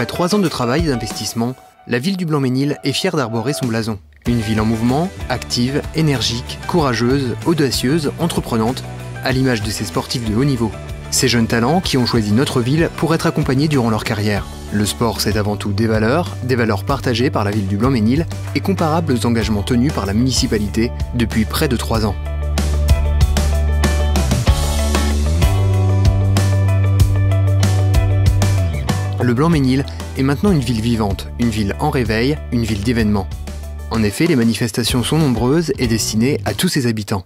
Après 3 ans de travail et d'investissement, la ville du Blanc-Mesnil est fière d'arborer son blason. Une ville en mouvement, active, énergique, courageuse, audacieuse, entreprenante, à l'image de ses sportifs de haut niveau. Ces jeunes talents qui ont choisi notre ville pour être accompagnés durant leur carrière. Le sport, c'est avant tout des valeurs partagées par la ville du Blanc-Mesnil et comparables aux engagements tenus par la municipalité depuis près de 3 ans. Le Blanc-Mesnil est maintenant une ville vivante, une ville en réveil, une ville d'événements. En effet, les manifestations sont nombreuses et destinées à tous ses habitants.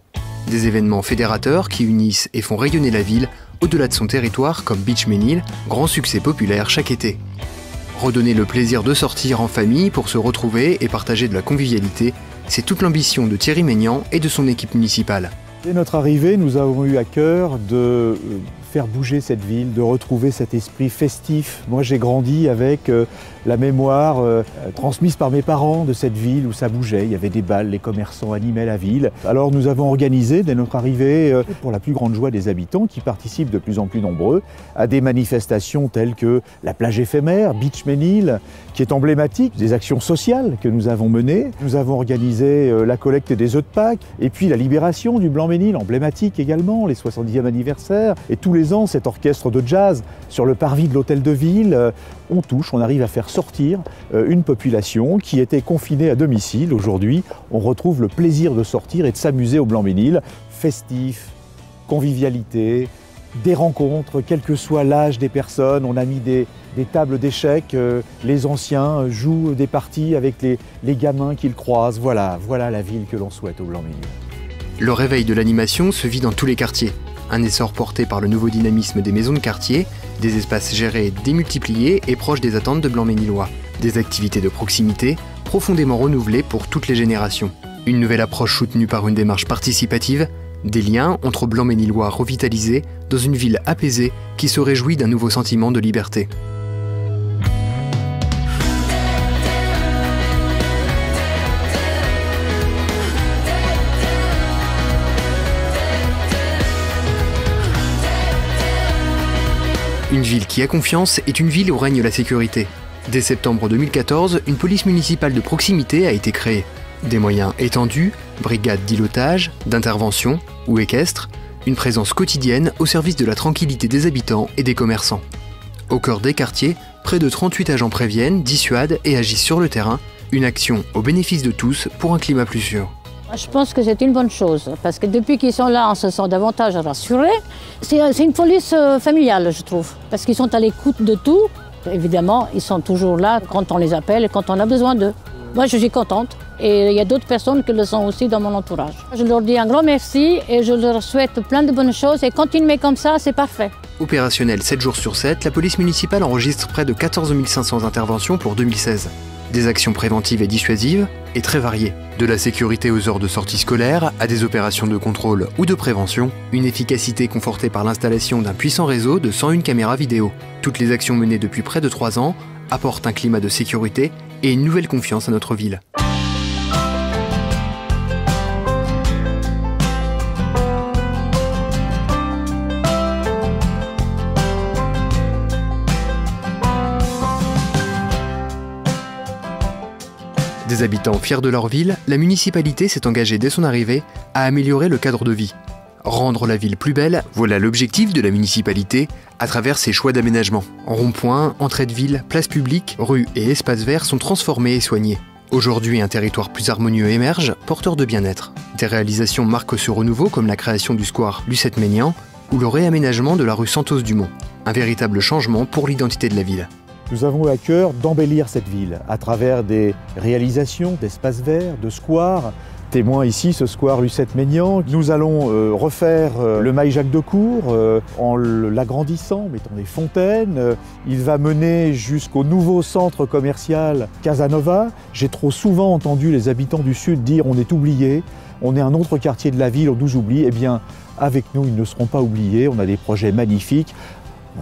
Des événements fédérateurs qui unissent et font rayonner la ville au-delà de son territoire comme Beach Mesnil, grand succès populaire chaque été. Redonner le plaisir de sortir en famille pour se retrouver et partager de la convivialité, c'est toute l'ambition de Thierry Maignan et de son équipe municipale. Dès notre arrivée, nous avons eu à cœur de faire bouger cette ville, de retrouver cet esprit festif. Moi, j'ai grandi avec la mémoire transmise par mes parents de cette ville où ça bougeait. Il y avait des bals, les commerçants animaient la ville. Alors nous avons organisé, dès notre arrivée, pour la plus grande joie des habitants qui participent de plus en plus nombreux, à des manifestations telles que la plage éphémère, Beach Mesnil, qui est emblématique des actions sociales que nous avons menées. Nous avons organisé la collecte des œufs de Pâques et puis la libération du Blanc-Mesnil, emblématique également, les 70e anniversaires. Et tous les ans, cet orchestre de jazz sur le parvis de l'hôtel de ville, on arrive à faire sortir une population qui était confinée à domicile. Aujourd'hui, on retrouve le plaisir de sortir et de s'amuser au Blanc-Mesnil. Festif, convivialité, des rencontres, quel que soit l'âge des personnes. On a mis des tables d'échecs, les anciens jouent des parties avec les gamins qu'ils croisent. Voilà la ville que l'on souhaite au Blanc-Mesnil. Le réveil de l'animation se vit dans tous les quartiers. Un essor porté par le nouveau dynamisme des maisons de quartier, des espaces gérés, démultipliés et proches des attentes de Blanc-Mesnilois. Des activités de proximité, profondément renouvelées pour toutes les générations. Une nouvelle approche soutenue par une démarche participative, des liens entre Blanc-Mesnilois revitalisés dans une ville apaisée qui se réjouit d'un nouveau sentiment de liberté. Une ville qui a confiance est une ville où règne la sécurité. Dès septembre 2014, une police municipale de proximité a été créée. Des moyens étendus, brigades d'îlotage, d'intervention ou équestres, une présence quotidienne au service de la tranquillité des habitants et des commerçants. Au cœur des quartiers, près de 38 agents préviennent, dissuadent et agissent sur le terrain, une action au bénéfice de tous pour un climat plus sûr. Je pense que c'est une bonne chose, parce que depuis qu'ils sont là, on se sent davantage rassurés. C'est une police familiale, je trouve, parce qu'ils sont à l'écoute de tout. Évidemment, ils sont toujours là quand on les appelle et quand on a besoin d'eux. Moi, je suis contente et il y a d'autres personnes qui le sont aussi dans mon entourage. Je leur dis un grand merci et je leur souhaite plein de bonnes choses et continuer comme ça, c'est parfait. Opérationnelle 7 jours sur 7, la police municipale enregistre près de 14 500 interventions pour 2016. Des actions préventives et dissuasives et très variées. De la sécurité aux heures de sortie scolaire à des opérations de contrôle ou de prévention, une efficacité confortée par l'installation d'un puissant réseau de 101 caméras vidéo. Toutes les actions menées depuis près de 3 ans apportent un climat de sécurité et une nouvelle confiance à notre ville. Des habitants fiers de leur ville, la municipalité s'est engagée dès son arrivée à améliorer le cadre de vie. Rendre la ville plus belle, voilà l'objectif de la municipalité à travers ses choix d'aménagement. Ronds-points, entrées de ville, places publiques, rues et espaces verts sont transformés et soignés. Aujourd'hui, un territoire plus harmonieux émerge, porteur de bien-être. Des réalisations marquent ce renouveau comme la création du square Lucette Maignan ou le réaménagement de la rue Santos-Dumont. Un véritable changement pour l'identité de la ville. Nous avons à cœur d'embellir cette ville à travers des réalisations d'espaces verts, de squares. Témoin ici, ce square Lucette Maignan. Nous allons refaire le Mail Jacques Decour en l'agrandissant, mettant des fontaines. Il va mener jusqu'au nouveau centre commercial Casanova. J'ai trop souvent entendu les habitants du Sud dire on est oublié, on est un autre quartier de la ville, on nous oublie. Eh bien, avec nous, ils ne seront pas oubliés. On a des projets magnifiques.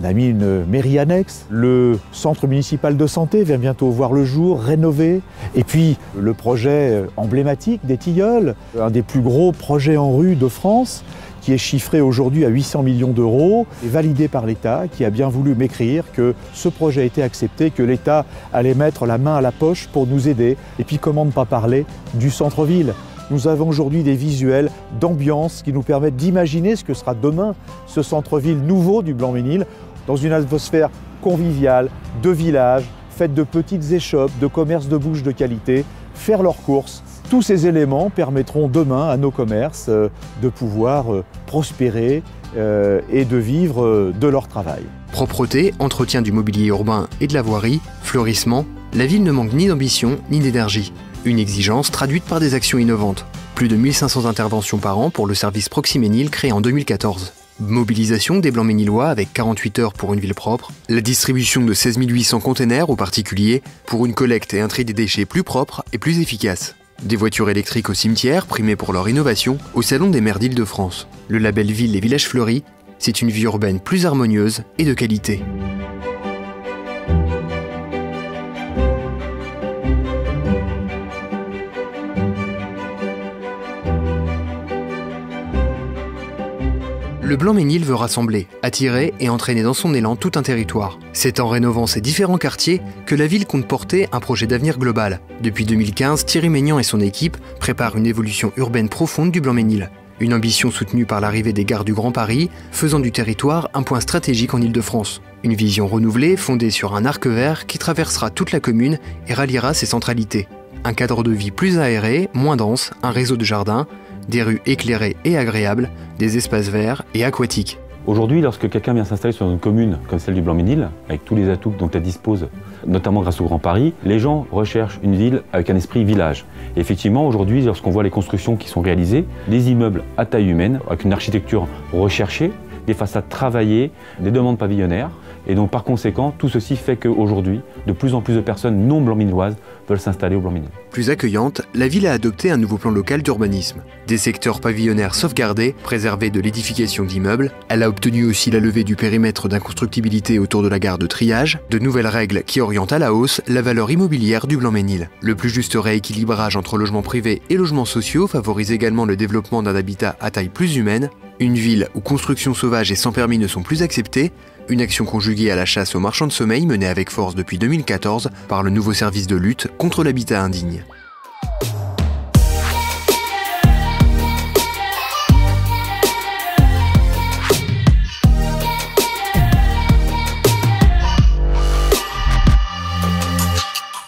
On a mis une mairie annexe, le centre municipal de santé vient bientôt voir le jour, rénové. Et puis le projet emblématique des Tilleuls, un des plus gros projets en rue de France, qui est chiffré aujourd'hui à 800 millions d'euros, et validé par l'État, qui a bien voulu m'écrire que ce projet était accepté, que l'État allait mettre la main à la poche pour nous aider. Et puis comment ne pas parler du centre-ville? Nous avons aujourd'hui des visuels d'ambiance qui nous permettent d'imaginer ce que sera demain ce centre-ville nouveau du Blanc-Mesnil, dans une atmosphère conviviale, de village, faite de petites échoppes, de commerces de bouche de qualité, faire leurs courses. Tous ces éléments permettront demain à nos commerces de pouvoir prospérer et de vivre de leur travail. Propreté, entretien du mobilier urbain et de la voirie, fleurissement, la ville ne manque ni d'ambition ni d'énergie. Une exigence traduite par des actions innovantes. Plus de 1500 interventions par an pour le service Proximesnil créé en 2014. Mobilisation des Blancs-Mesnillois avec 48 heures pour une ville propre, la distribution de 16 800 containers aux particuliers pour une collecte et un tri des déchets plus propres et plus efficaces. Des voitures électriques au cimetière, primées pour leur innovation, au Salon des maires d'Île-de-France. Le label Ville et Villages Fleuris, c'est une vie urbaine plus harmonieuse et de qualité. Le Blanc-Mesnil veut rassembler, attirer et entraîner dans son élan tout un territoire. C'est en rénovant ces différents quartiers que la ville compte porter un projet d'avenir global. Depuis 2015, Thierry Maignan et son équipe préparent une évolution urbaine profonde du Blanc-Mesnil. Une ambition soutenue par l'arrivée des gares du Grand Paris, faisant du territoire un point stratégique en Île-de-France. Une vision renouvelée fondée sur un arc vert qui traversera toute la commune et ralliera ses centralités. Un cadre de vie plus aéré, moins dense, un réseau de jardins, des rues éclairées et agréables, des espaces verts et aquatiques. Aujourd'hui, lorsque quelqu'un vient s'installer sur une commune comme celle du Blanc-Mesnil, avec tous les atouts dont elle dispose, notamment grâce au Grand Paris, les gens recherchent une ville avec un esprit village. Et effectivement, aujourd'hui, lorsqu'on voit les constructions qui sont réalisées, des immeubles à taille humaine, avec une architecture recherchée, des façades travaillées, des demandes pavillonnaires. Et donc par conséquent, tout ceci fait qu'aujourd'hui, de plus en plus de personnes non blanc-mesniloises veulent s'installer au Blanc-Mesnil. Plus accueillante, la ville a adopté un nouveau plan local d'urbanisme. Des secteurs pavillonnaires sauvegardés, préservés de l'édification d'immeubles. Elle a obtenu aussi la levée du périmètre d'inconstructibilité autour de la gare de triage, de nouvelles règles qui orientent à la hausse la valeur immobilière du Blanc-Mesnil. Le plus juste rééquilibrage entre logements privés et logements sociaux favorise également le développement d'un habitat à taille plus humaine. Une ville où construction sauvage et sans permis ne sont plus acceptées. Une action conjuguée à la chasse aux marchands de sommeil menée avec force depuis 2014 par le nouveau service de lutte contre l'habitat indigne.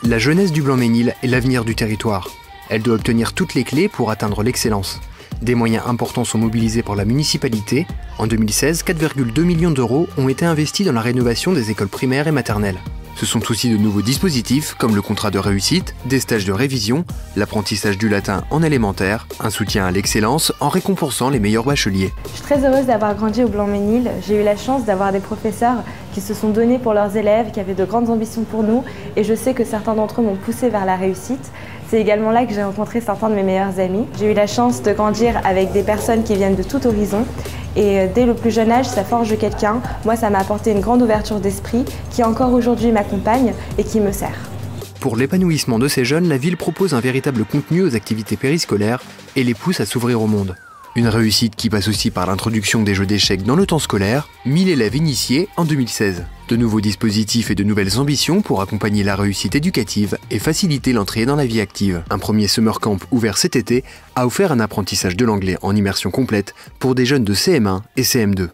La jeunesse du Blanc-Mesnil est l'avenir du territoire. Elle doit obtenir toutes les clés pour atteindre l'excellence. Des moyens importants sont mobilisés par la municipalité. En 2016, 4,2 millions d'euros ont été investis dans la rénovation des écoles primaires et maternelles. Ce sont aussi de nouveaux dispositifs comme le contrat de réussite, des stages de révision, l'apprentissage du latin en élémentaire, un soutien à l'excellence en récompensant les meilleurs bacheliers. Je suis très heureuse d'avoir grandi au Blanc-Mesnil. J'ai eu la chance d'avoir des professeurs qui se sont donnés pour leurs élèves, qui avaient de grandes ambitions pour nous, et je sais que certains d'entre eux m'ont poussé vers la réussite. C'est également là que j'ai rencontré certains de mes meilleurs amis. J'ai eu la chance de grandir avec des personnes qui viennent de tout horizon. Et dès le plus jeune âge, ça forge quelqu'un. Moi, ça m'a apporté une grande ouverture d'esprit qui encore aujourd'hui m'accompagne et qui me sert. Pour l'épanouissement de ces jeunes, la ville propose un véritable contenu aux activités périscolaires et les pousse à s'ouvrir au monde. Une réussite qui passe aussi par l'introduction des jeux d'échecs dans le temps scolaire, 1000 élèves initiés en 2016. De nouveaux dispositifs et de nouvelles ambitions pour accompagner la réussite éducative et faciliter l'entrée dans la vie active. Un premier summer camp ouvert cet été a offert un apprentissage de l'anglais en immersion complète pour des jeunes de CM1 et CM2.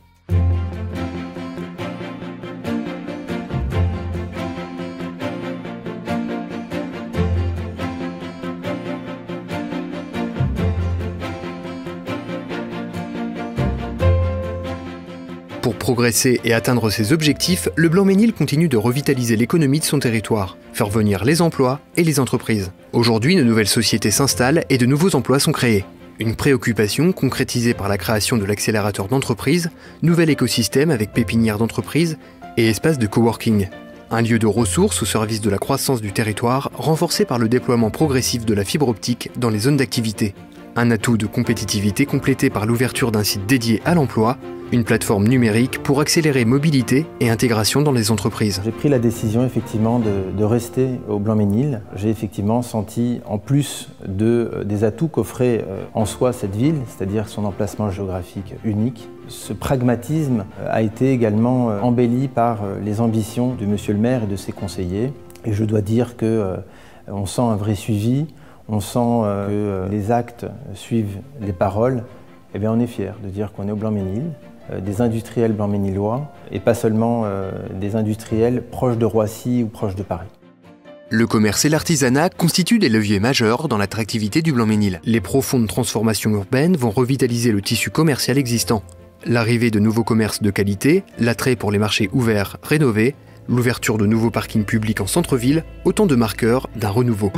Pour progresser et atteindre ses objectifs, le Blanc-Mesnil continue de revitaliser l'économie de son territoire, faire venir les emplois et les entreprises. Aujourd'hui, de nouvelles sociétés s'installent et de nouveaux emplois sont créés. Une préoccupation concrétisée par la création de l'accélérateur d'entreprise, nouvel écosystème avec pépinière d'entreprise et espace de coworking. Un lieu de ressources au service de la croissance du territoire, renforcé par le déploiement progressif de la fibre optique dans les zones d'activité. Un atout de compétitivité complété par l'ouverture d'un site dédié à l'emploi, une plateforme numérique pour accélérer mobilité et intégration dans les entreprises. J'ai pris la décision effectivement de rester au Blanc-Mesnil. J'ai effectivement senti, en plus des atouts qu'offrait en soi cette ville, c'est-à-dire son emplacement géographique unique, ce pragmatisme a été également embelli par les ambitions de monsieur le maire et de ses conseillers. Et je dois dire qu'on sent un vrai suivi, on sent que les actes suivent les paroles. Eh bien, on est fiers de dire qu'on est au Blanc-Mesnil, des industriels blanc-mesnillois et pas seulement des industriels proches de Roissy ou proches de Paris. Le commerce et l'artisanat constituent des leviers majeurs dans l'attractivité du Blanc-Mesnil. Les profondes transformations urbaines vont revitaliser le tissu commercial existant. L'arrivée de nouveaux commerces de qualité, l'attrait pour les marchés ouverts rénovés, l'ouverture de nouveaux parkings publics en centre-ville, autant de marqueurs d'un renouveau.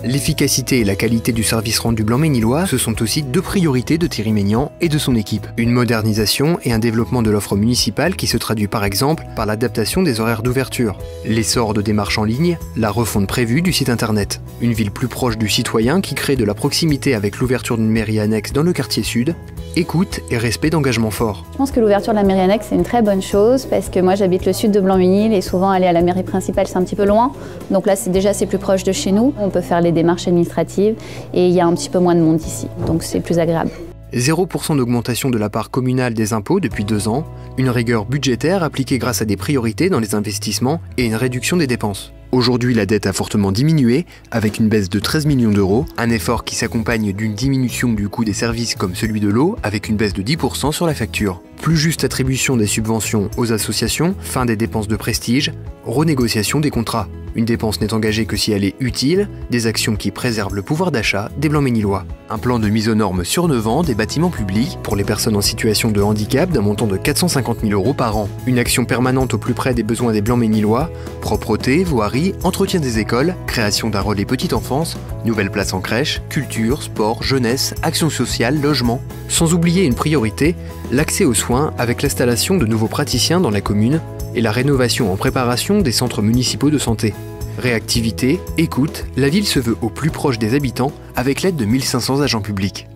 L'efficacité et la qualité du service rendu blanc-mesnillois, ce sont aussi deux priorités de Thierry Maignan et de son équipe. Une modernisation et un développement de l'offre municipale qui se traduit par exemple par l'adaptation des horaires d'ouverture, l'essor de démarches en ligne, la refonte prévue du site internet. Une ville plus proche du citoyen qui crée de la proximité avec l'ouverture d'une mairie annexe dans le quartier sud, écoute et respect d'engagement fort. Je pense que l'ouverture de la mairie annexe c'est une très bonne chose parce que moi j'habite le sud de Blanc-Mesnil et souvent aller à la mairie principale c'est un petit peu loin. Donc là c'est plus proche de chez nous. On peut faire les démarches administratives et il y a un petit peu moins de monde ici. Donc c'est plus agréable. 0% d'augmentation de la part communale des impôts depuis 2 ans, une rigueur budgétaire appliquée grâce à des priorités dans les investissements et une réduction des dépenses. Aujourd'hui, la dette a fortement diminué, avec une baisse de 13 millions d'euros, un effort qui s'accompagne d'une diminution du coût des services comme celui de l'eau, avec une baisse de 10% sur la facture. Plus juste attribution des subventions aux associations, fin des dépenses de prestige, renégociation des contrats. Une dépense n'est engagée que si elle est utile, des actions qui préservent le pouvoir d'achat des Blanc-Mesnillois. Un plan de mise aux normes sur 9 ans des bâtiments publics pour les personnes en situation de handicap d'un montant de 450 000 € par an. Une action permanente au plus près des besoins des Blanc-Mesnillois, propreté, voirie, entretien des écoles, création d'un relais petite enfance, nouvelles places en crèche, culture, sport, jeunesse, action sociale, logement. Sans oublier une priorité, l'accès aux soins avec l'installation de nouveaux praticiens dans la commune et la rénovation en préparation des centres municipaux de santé. Réactivité, écoute, la ville se veut au plus proche des habitants avec l'aide de 1500 agents publics.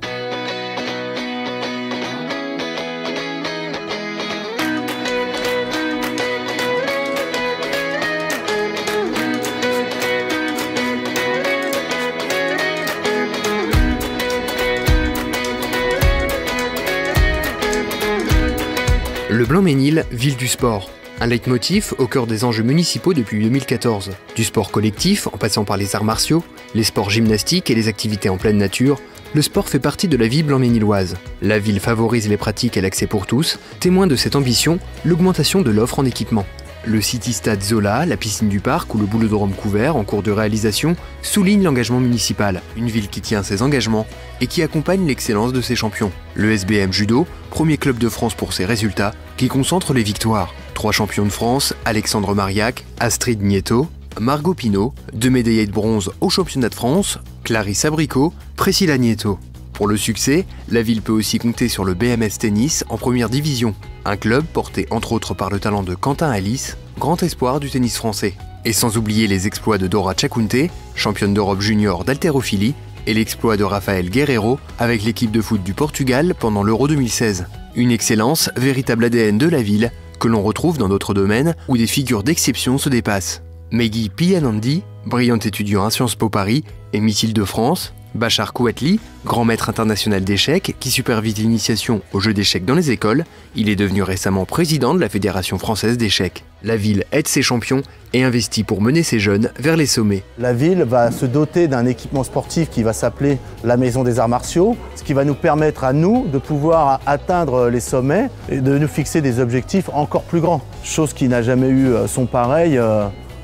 Le Blanc-Mesnil, ville du sport. Un leitmotiv au cœur des enjeux municipaux depuis 2014. Du sport collectif, en passant par les arts martiaux, les sports gymnastiques et les activités en pleine nature, le sport fait partie de la vie blanc-mesnilloise. La ville favorise les pratiques et l'accès pour tous, témoin de cette ambition, l'augmentation de l'offre en équipement. Le City-Stade Zola, la piscine du parc ou le boulodrome couvert en cours de réalisation soulignent l'engagement municipal. Une ville qui tient ses engagements et qui accompagne l'excellence de ses champions. Le SBM Judo, premier club de France pour ses résultats, qui concentre les victoires. 3 champions de France, Alexandre Mariac, Astrid Nieto, Margot Pinault, 2 médaillés de bronze au championnat de France, Clarisse Abricot, Priscilla Nieto. Pour le succès, la ville peut aussi compter sur le BMS Tennis en première division, un club porté entre autres par le talent de Quentin Alice, grand espoir du tennis français. Et sans oublier les exploits de Dora Tchakounté, championne d'Europe junior d'haltérophilie, et l'exploit de Rafael Guerreiro avec l'équipe de foot du Portugal pendant l'Euro 2016. Une excellence, véritable ADN de la ville, que l'on retrouve dans d'autres domaines où des figures d'exception se dépassent. Meggy Pianandi, brillante étudiant à Sciences Po Paris et missile de France, Bachar Kouatli, grand maître international d'échecs qui supervise l'initiation aux jeux d'échecs dans les écoles, il est devenu récemment président de la Fédération française d'échecs. La ville aide ses champions et investit pour mener ses jeunes vers les sommets. La ville va se doter d'un équipement sportif qui va s'appeler la Maison des Arts Martiaux, ce qui va nous permettre à nous de pouvoir atteindre les sommets et de nous fixer des objectifs encore plus grands. Chose qui n'a jamais eu son pareil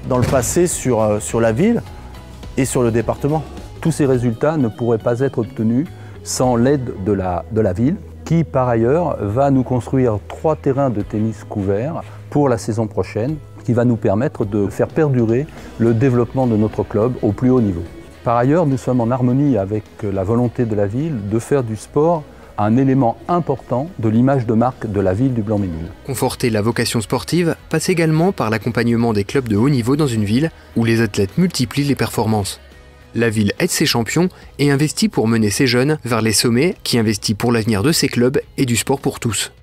dans le passé sur la ville et sur le département. Tous ces résultats ne pourraient pas être obtenus sans l'aide de la ville, qui par ailleurs va nous construire 3 terrains de tennis couverts pour la saison prochaine, qui va nous permettre de faire perdurer le développement de notre club au plus haut niveau. Par ailleurs, nous sommes en harmonie avec la volonté de la ville de faire du sport un élément important de l'image de marque de la ville du Blanc-Mesnil. Conforter la vocation sportive passe également par l'accompagnement des clubs de haut niveau dans une ville où les athlètes multiplient les performances. La ville aide ses champions et investit pour mener ses jeunes vers les sommets, qui investit pour l'avenir de ses clubs et du sport pour tous.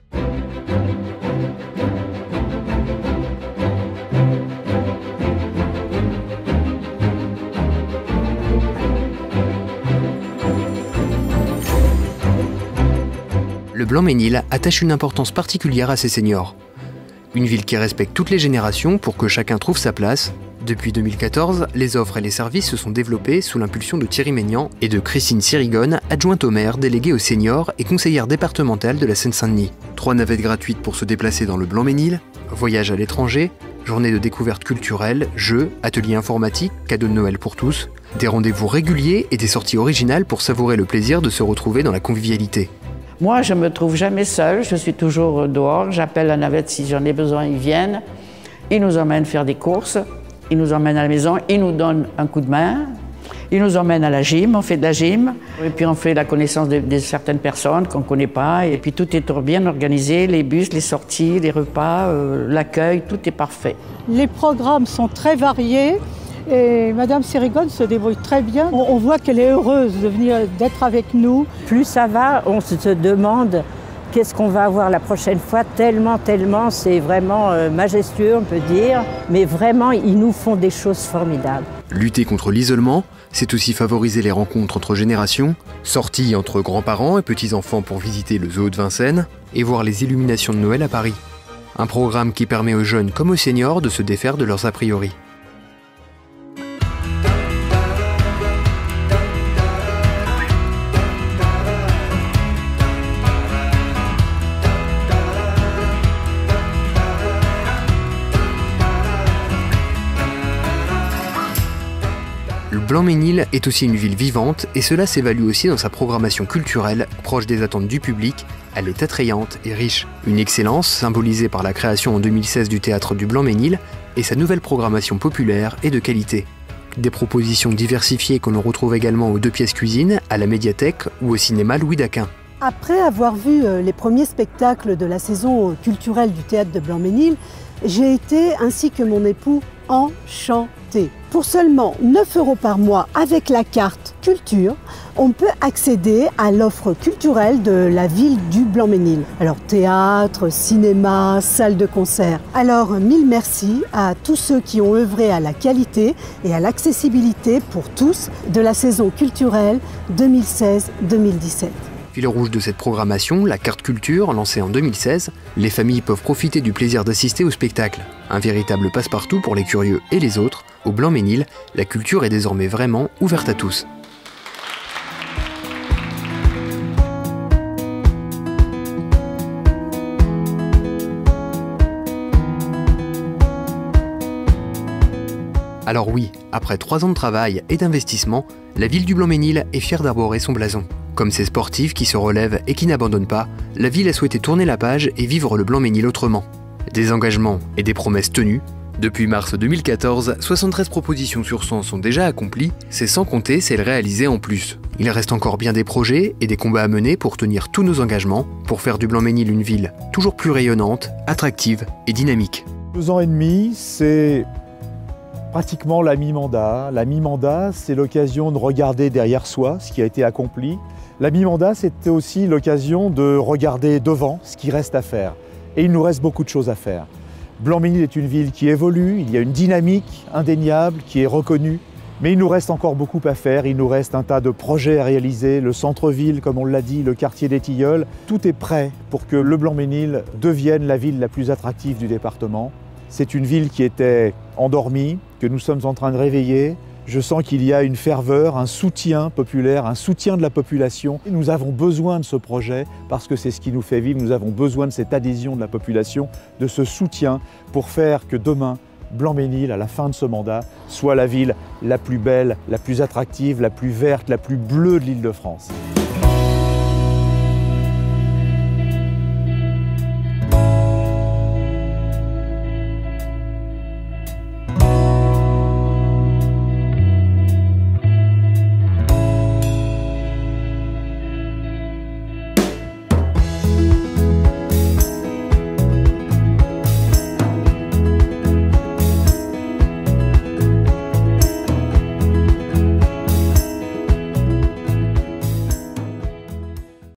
Le Blanc-Mesnil attache une importance particulière à ses seniors. Une ville qui respecte toutes les générations pour que chacun trouve sa place. Depuis 2014, les offres et les services se sont développés sous l'impulsion de Thierry Maignan et de Christine Sirigon, adjointe au maire, déléguée aux seniors et conseillère départementale de la Seine-Saint-Denis. 3 navettes gratuites pour se déplacer dans le Blanc-Mesnil, voyage à l'étranger, journée de découverte culturelle, jeux, ateliers informatiques, cadeaux de Noël pour tous, des rendez-vous réguliers et des sorties originales pour savourer le plaisir de se retrouver dans la convivialité. Moi, je ne me trouve jamais seule, je suis toujours dehors, j'appelle la navette si j'en ai besoin, ils viennent, ils nous emmènent faire des courses, ils nous emmènent à la maison, ils nous donnent un coup de main, ils nous emmènent à la gym, on fait de la gym, et puis on fait la connaissance de certaines personnes qu'on ne connaît pas, et puis tout est bien organisé, les bus, les sorties, les repas, l'accueil, tout est parfait. Les programmes sont très variés. Et Madame Sirigon se débrouille très bien. On voit qu'elle est heureuse d'être avec nous. Plus ça va, on se demande qu'est-ce qu'on va avoir la prochaine fois. Tellement, c'est vraiment majestueux, on peut dire. Mais vraiment, ils nous font des choses formidables. Lutter contre l'isolement, c'est aussi favoriser les rencontres entre générations, sorties entre grands-parents et petits-enfants pour visiter le zoo de Vincennes et voir les illuminations de Noël à Paris. Un programme qui permet aux jeunes comme aux seniors de se défaire de leurs a priori. Le Blanc-Mesnil est aussi une ville vivante et cela s'évalue aussi dans sa programmation culturelle, proche des attentes du public. Elle est attrayante et riche. Une excellence symbolisée par la création en 2016 du théâtre du Blanc-Mesnil et sa nouvelle programmation populaire et de qualité. Des propositions diversifiées que l'on retrouve également aux 2 pièces cuisine, à la médiathèque ou au cinéma Louis Daquin. Après avoir vu les premiers spectacles de la saison culturelle du théâtre de Blanc-Mesnil, j'ai été, ainsi que mon époux, enchantée. Pour seulement 9 € par mois avec la carte culture, on peut accéder à l'offre culturelle de la ville du Blanc-Mesnil. Alors théâtre, cinéma, salle de concert. Alors mille merci à tous ceux qui ont œuvré à la qualité et à l'accessibilité pour tous de la saison culturelle 2016-2017. Fil rouge de cette programmation, la carte culture, lancée en 2016, les familles peuvent profiter du plaisir d'assister au spectacle. Un véritable passe-partout pour les curieux et les autres. Au Blanc-Mesnil, la culture est désormais vraiment ouverte à tous. Alors oui, après 3 ans de travail et d'investissement, la ville du Blanc-Mesnil est fière d'arborer son blason. Comme ces sportifs qui se relèvent et qui n'abandonnent pas, la ville a souhaité tourner la page et vivre le Blanc-Mesnil autrement. Des engagements et des promesses tenues. Depuis mars 2014, 73 propositions sur 100 sont déjà accomplies, c'est sans compter celles réalisées en plus. Il reste encore bien des projets et des combats à mener pour tenir tous nos engagements, pour faire du Blanc-Mesnil une ville toujours plus rayonnante, attractive et dynamique. 2 ans et demi, c'est pratiquement la mi-mandat. La mi-mandat, c'est l'occasion de regarder derrière soi ce qui a été accompli. La mi-mandat, c'était aussi l'occasion de regarder devant ce qui reste à faire. Et il nous reste beaucoup de choses à faire. Blanc-Mesnil est une ville qui évolue, il y a une dynamique indéniable qui est reconnue. Mais il nous reste encore beaucoup à faire, il nous reste un tas de projets à réaliser, le centre-ville, comme on l'a dit, le quartier des Tilleuls. Tout est prêt pour que le Blanc-Mesnil devienne la ville la plus attractive du département. C'est une ville qui était endormie, que nous sommes en train de réveiller. Je sens qu'il y a une ferveur, un soutien populaire, un soutien de la population. Nous avons besoin de ce projet parce que c'est ce qui nous fait vivre. Nous avons besoin de cette adhésion de la population, de ce soutien pour faire que demain, Blanc-Mesnil, à la fin de ce mandat, soit la ville la plus belle, la plus attractive, la plus verte, la plus bleue de l'Île-de-France.